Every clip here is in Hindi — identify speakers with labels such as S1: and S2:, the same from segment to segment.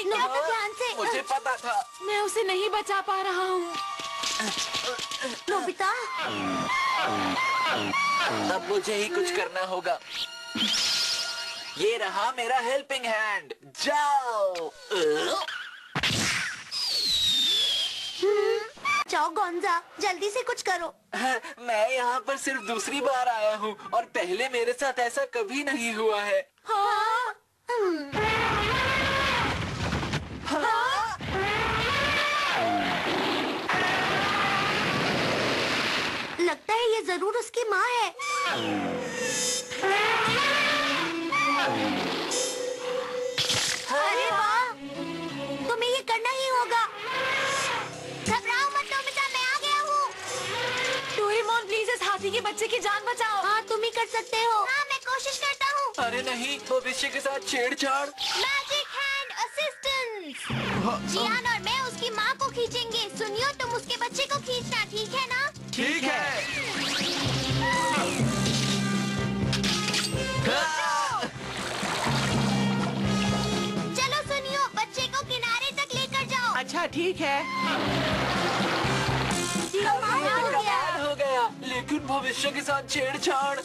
S1: नोबिता ध्यान से।
S2: मुझे पता था।
S3: मैं उसे नहीं बचा पा रहा हूँ।
S1: नोबिता,
S2: अब मुझे ही कुछ करना होगा। ये रहा मेरा हेल्पिंग हैंड। जाओ।
S1: जाओ गोंजा, जल्दी से कुछ करो।
S2: मैं यहाँ पर सिर्फ दूसरी बार आया हूँ और पहले मेरे साथ ऐसा कभी नहीं हुआ है।
S1: हाँ। हाँ। लगता है ये जरूर उसकी माँ है। अरे वाह, तुम्हें ये करना ही होगा। घबराओ मत नोबिता, मैं आ गया हूँ।
S3: डोरेमोन प्लीज इस हाथी के बच्चे की जान बचाओ।
S1: हाँ, तुम ही कर सकते हो। हाँ, मैं कोशिश करता हूँ।
S2: अरे नहीं, भविष्य के साथ छेड़छाड़।
S1: Magic hand assistance. जियान और मैं उसकी माँ को खींचेंगे। सुनियो, तुम उसके बच्चे को खींचना, ठीक है ना?
S2: ठीक है।
S1: चलो सुनियो, बच्चे को किनारे तक लेकर जाओ।
S3: अच्छा ठीक है।
S2: कमाल हो गया, लेकिन भविष्य के साथ छेड़छाड़।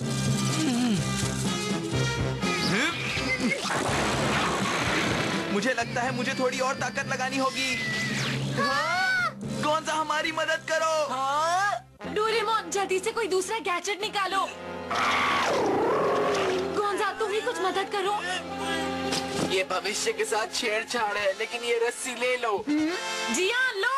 S4: मुझे लगता है मुझे थोड़ी और ताकत लगानी होगी। कौन सा हमारी मदद करो।
S3: डोरेमोन जल्दी से कोई दूसरा गैजेट निकालो। गोंजा तुम ही कुछ मदद करो।
S2: ये भविष्य के साथ छेड़छाड़ है, लेकिन ये रस्सी ले लो।
S3: जियान लो।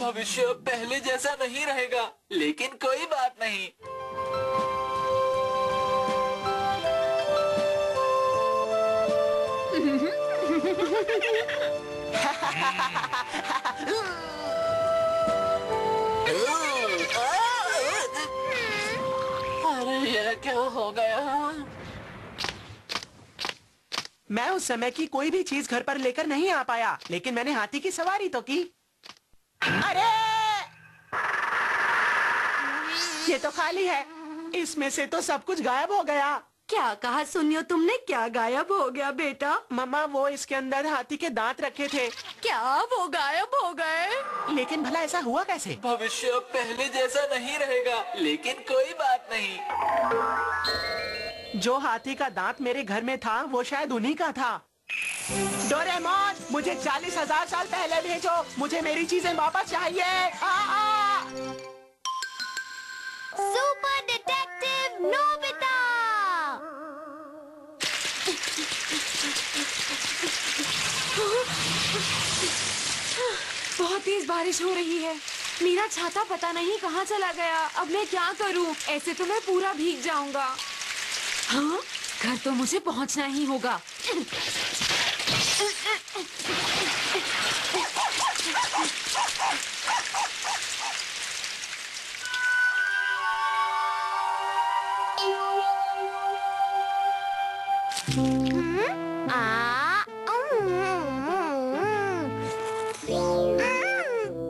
S2: भविष्य अब पहले जैसा नहीं रहेगा, लेकिन कोई बात नहीं। अरे ये क्या हो गया?
S5: मैं उस समय की कोई भी चीज घर पर लेकर नहीं आ पाया, लेकिन मैंने हाथी की सवारी तो की। अरे ये तो खाली है, इसमें से तो सब कुछ गायब हो गया।
S3: क्या कहा सुनियो तुमने? क्या गायब हो गया बेटा?
S5: मम्मा वो इसके अंदर हाथी के दांत रखे थे।
S3: क्या वो गायब हो गए?
S5: लेकिन भला ऐसा हुआ कैसे?
S2: भविष्य अब पहले जैसा नहीं रहेगा, लेकिन कोई बात नहीं।
S5: जो हाथी का दांत मेरे घर में था वो शायद उन्हीं का था। डोरेमोन मुझे 40,000 साल पहले भेजो, मुझे मेरी चीजें वापस चाहिए।
S1: Super detective Nobita.
S3: बहुत तेज बारिश हो रही है। मेरा छाता पता नहीं कहाँ चला गया। अब मैं क्या करूँ? ऐसे तो मैं पूरा भीग जाऊंगा। हाँ, घर तो मुझे पहुँचना ही होगा।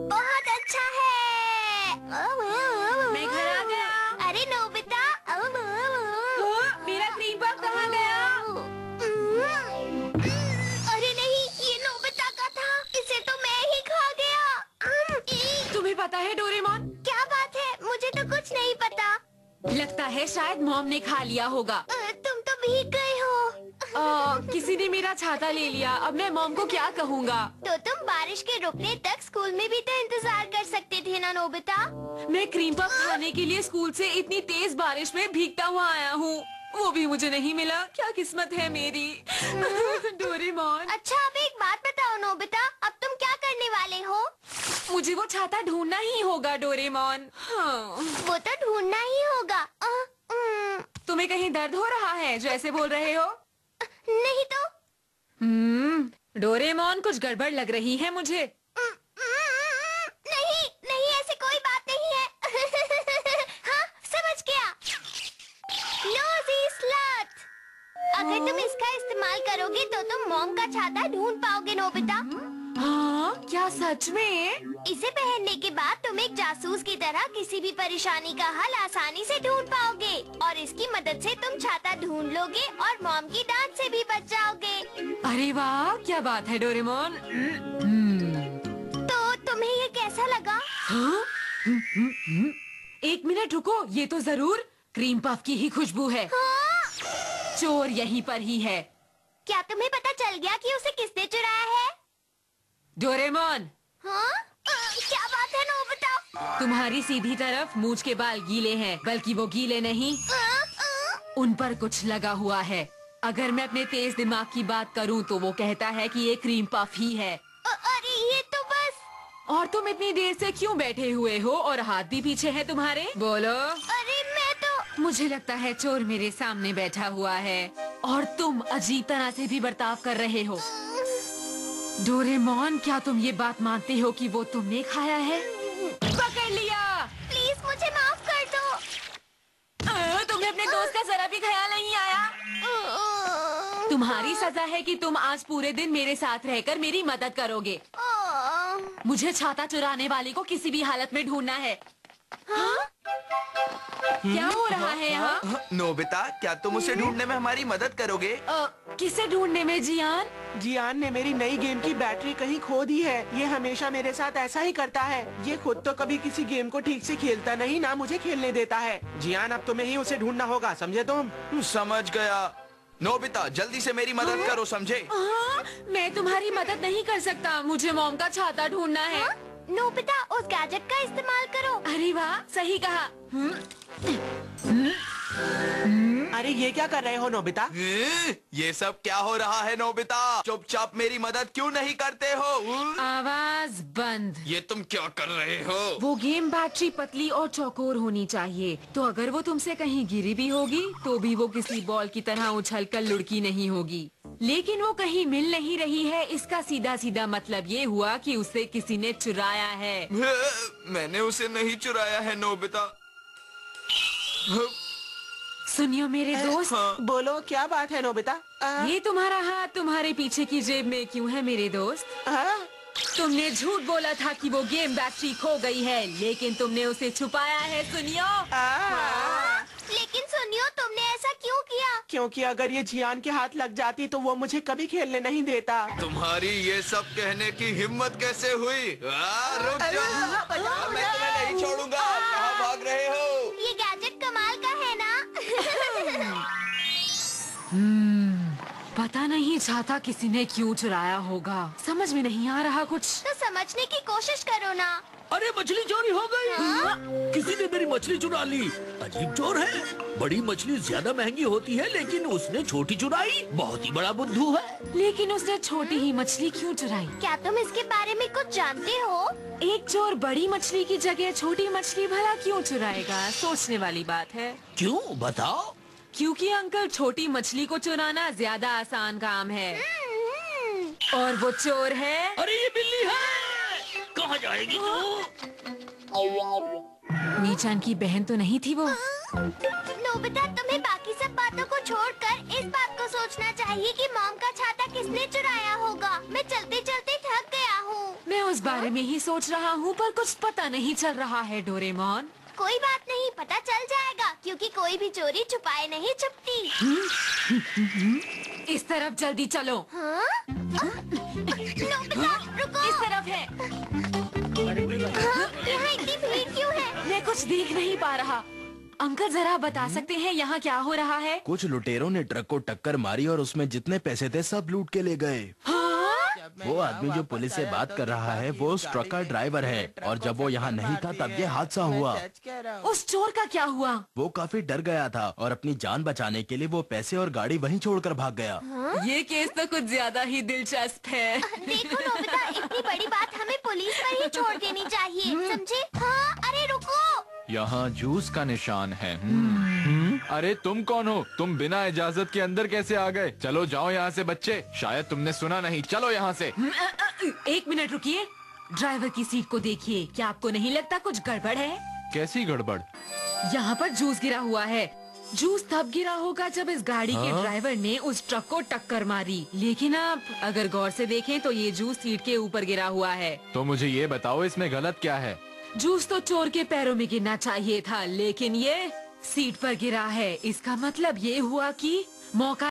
S1: बहुत अच्छा है।
S3: मैं घर आ गया।
S1: अरे नोबिता,
S3: मेरा क्रीम पफ कहाँ गया?
S1: अरे नहीं, ये नोबिता का था। इसे तो मैं ही खा गया।
S3: तुम्हें पता है डोरेमोन?
S1: क्या बात है? मुझे तो कुछ नहीं पता।
S3: लगता है शायद मॉम ने खा लिया होगा।
S1: तुम तो भीग गए हो।
S3: किसी ने मेरा छाता ले लिया। अब मैं मॉम को क्या कहूँगा?
S1: तो तुम बारिश के रुकने तक स्कूल में भी तो इंतजार कर सकते थे ना नोबिता।
S3: मैं क्रीम पफ खाने के लिए स्कूल से इतनी तेज बारिश में भीगता हुआ आया हूँ, वो भी मुझे नहीं मिला। क्या किस्मत है मेरी। डोरेमोन।
S1: अच्छा, अब एक बात बताओ नोबिता, अब तुम क्या करने वाले हो?
S3: मुझे वो छाता ढूंढना ही होगा डोरेमोन। हाँ।
S1: वो तो ढूंढना ही होगा।
S3: तुम्हें कहीं दर्द हो रहा है जो ऐसे बोल रहे हो?
S1: नहीं तो।
S3: डोरेमोन, कुछ गड़बड़ लग रही है मुझे।
S1: नहीं नहीं, ऐसी कोई बात नहीं है। हाँ, समझ गया। नोज़ी स्लॉट। अगर तुम इसका इस्तेमाल करोगे तो तुम मॉम का छाता ढूंढ पाओगे नोबिता।
S3: हाँ, क्या सच में?
S1: इसे पहनने के बाद तुम एक जासूस की तरह किसी भी परेशानी का हल आसानी से ढूंढ पाओगे और इसकी मदद से तुम छाता ढूंढ लोगे और मॉम की डांट से भी बच जाओगे।
S3: अरे वाह, क्या बात है डोरेमोन।
S1: तो तुम्हें ये कैसा लगा?
S3: हाँ? एक मिनट रुको, ये तो जरूर क्रीम पफ की ही खुशबू है।
S1: हाँ?
S3: चोर यहीं पर ही है।
S1: क्या तुम्हें पता चल गया कि उसे किसने चुराया है?
S3: डोरेमोन,
S1: हाँ? क्या बात है नोबिता?
S3: तुम्हारी सीधी तरफ मूंछ के बाल गीले हैं, बल्कि वो गीले नहीं, उन पर कुछ लगा हुआ है। अगर मैं अपने तेज दिमाग की बात करूं तो वो कहता है कि ये क्रीम पफ ही है।
S1: अरे ये तो बस।
S3: और तुम इतनी देर से क्यों बैठे हुए हो और हाथ भी पीछे है तुम्हारे? बोलो।
S1: अरे मैं तो।
S3: मुझे लगता है चोर मेरे सामने बैठा हुआ है और तुम अजीब तरह से भी बर्ताव कर रहे हो। डोरेमोन, क्या तुम ये बात मानते हो कि वो तुमने खाया है? पकड़ लिया।
S1: प्लीज मुझे माफ कर दो।
S3: तुम्हें अपने दोस्त का जरा भी ख्याल नहीं आया? तुम्हारी सजा है कि तुम आज पूरे दिन मेरे साथ रहकर मेरी मदद करोगे। मुझे छाता चुराने वाले को किसी भी हालत में ढूंढना है। हाँ? क्या हो रहा है यहाँ?
S4: नोबिता, क्या तुम उसे ढूंढने में हमारी मदद करोगे?
S3: किसे ढूंढने में जियान?
S5: जियान ने मेरी नई गेम की बैटरी कहीं खो दी है। ये हमेशा मेरे साथ ऐसा ही करता है। ये खुद तो कभी किसी गेम को ठीक से खेलता नहीं, ना मुझे खेलने देता है। जियान, अब तुम्हें ही उसे ढूंढना होगा, समझे तुम?
S4: समझ गया। नोबिता, जल्दी से मेरी मदद करो, समझे?
S3: मैं तुम्हारी मदद नहीं कर सकता। मुझे मॉम का छाता ढूंढना है।
S1: नोबिता, उस गैजेट का इस्तेमाल करो।
S3: अरे वाह, सही कहा।
S5: अरे ये क्या कर रहे हो नोबिता?
S4: ये सब क्या हो रहा है नोबिता? चुपचाप मेरी मदद क्यों नहीं करते हो?
S3: आवाज बंद।
S4: ये तुम क्या कर रहे हो?
S3: वो गेम बैटरी पतली और चौकोर होनी चाहिए, तो अगर वो तुमसे कहीं गिरी भी होगी तो भी वो किसी बॉल की तरह उछलकर लुढ़की नहीं होगी। लेकिन वो कहीं मिल नहीं रही है। इसका सीधा सीधा मतलब ये हुआ कि उसे किसी ने चुराया है।
S4: मैंने उसे नहीं चुराया है नोबिता।
S3: सुनियो मेरे दोस्त।
S5: बोलो, क्या बात है नोबिता?
S3: ये तुम्हारा हाथ तुम्हारे पीछे की जेब में क्यों है मेरे दोस्त? तुमने झूठ बोला था कि वो गेम बैटरी खो गई है, लेकिन तुमने उसे छुपाया है। सुनियो।
S1: लेकिन सुनियो, तुमने ऐसा क्यों किया?
S5: क्योंकि अगर ये जियान के हाथ लग जाती तो वो मुझे कभी खेलने नहीं देता।
S4: तुम्हारी ये सब कहने की हिम्मत कैसे हुई? रुक जाओ, मैं तुम्हें नहीं छोड़ूंगा। कहाँ भाग रहे हो?
S1: ये गैजेट कमाल का है ना?
S3: पता नहीं छाता किसी ने क्यों चुराया होगा। समझ में नहीं आ रहा कुछ।
S1: तो समझने की कोशिश करो ना।
S6: अरे मछली चोरी हो गई। किसी ने मेरी मछली चुरा ली। अजीब चोर है। बड़ी मछली ज्यादा महंगी होती है, लेकिन उसने छोटी चुराई। बहुत ही बड़ा बुद्धू है।
S3: लेकिन उसने छोटी ही मछली क्यों चुराई?
S1: क्या तुम इसके बारे में कुछ जानते हो?
S3: एक चोर बड़ी मछली की जगह छोटी मछली भला क्यों चुराएगा? सोचने वाली बात है।
S6: क्यों, बताओ?
S3: क्योंकि अंकल, छोटी मछली को चुराना ज्यादा आसान काम है और वो चोर है।
S6: अरे ये बिल्ली है। कहाँ जाएगी तू?
S3: नीचान की बहन तो नहीं थी वो?
S1: नोबिता, तुम्हें बाकी सब बातों को छोड़कर इस बात को सोचना चाहिए कि मॉम का छाता किसने चुराया होगा। मैं चलते चलते थक गया हूँ।
S3: मैं उस बारे में ही सोच रहा हूँ, पर कुछ पता नहीं चल रहा है डोरेमोन।
S1: कोई बात नहीं, पता चल जाएगा, क्योंकि कोई भी चोरी छुपाए नहीं छुपती।
S3: इस तरफ जल्दी चलो।
S1: हाँ? नोबिता, रुको।
S3: इस तरफ है।
S1: हाँ? यहाँ इतनी भीड़ क्यों है?
S3: मैं कुछ देख नहीं पा रहा। अंकल, जरा बता सकते हैं यहाँ क्या हो रहा है?
S7: कुछ लुटेरों ने ट्रक को टक्कर मारी और उसमें जितने पैसे थे सब लूट के ले गए। वो आदमी जो पुलिस से बात कर रहा है वो उस ट्रक का ड्राइवर है, और जब वो यहाँ नहीं था तब ये हादसा हुआ।
S3: उस चोर का क्या हुआ?
S7: वो काफी डर गया था और अपनी जान बचाने के लिए वो पैसे और गाड़ी वहीं छोड़कर भाग गया।
S3: ये केस तो कुछ ज्यादा ही दिलचस्प है।
S1: देखो नोबिता, इतनी बड़ी बात हमें पुलिस पर ही छोड़ देनी चाहिए, समझे? हाँ? अरे रुको।
S2: यहाँ जूस का निशान है। अरे तुम कौन हो? तुम बिना इजाजत के अंदर कैसे आ गए? चलो जाओ यहाँ से बच्चे, शायद तुमने सुना नहीं। चलो यहाँ से।
S3: एक मिनट रुकिए, ड्राइवर की सीट को देखिए। क्या आपको नहीं लगता कुछ गड़बड़ है?
S2: कैसी गड़बड़?
S3: यहाँ पर जूस गिरा हुआ है। जूस तब गिरा होगा जब इस गाड़ी के ड्राइवर ने उस ट्रक को टक्कर मारी। लेकिन आप अगर गौर से देखें तो ये जूस सीट के ऊपर गिरा हुआ है।
S2: तो मुझे ये बताओ इसमें गलत क्या है?
S3: जूस तो चोर के पैरों में गिरना चाहिए था, लेकिन ये सीट पर गिरा है। इसका मतलब ये हुआ कि मौका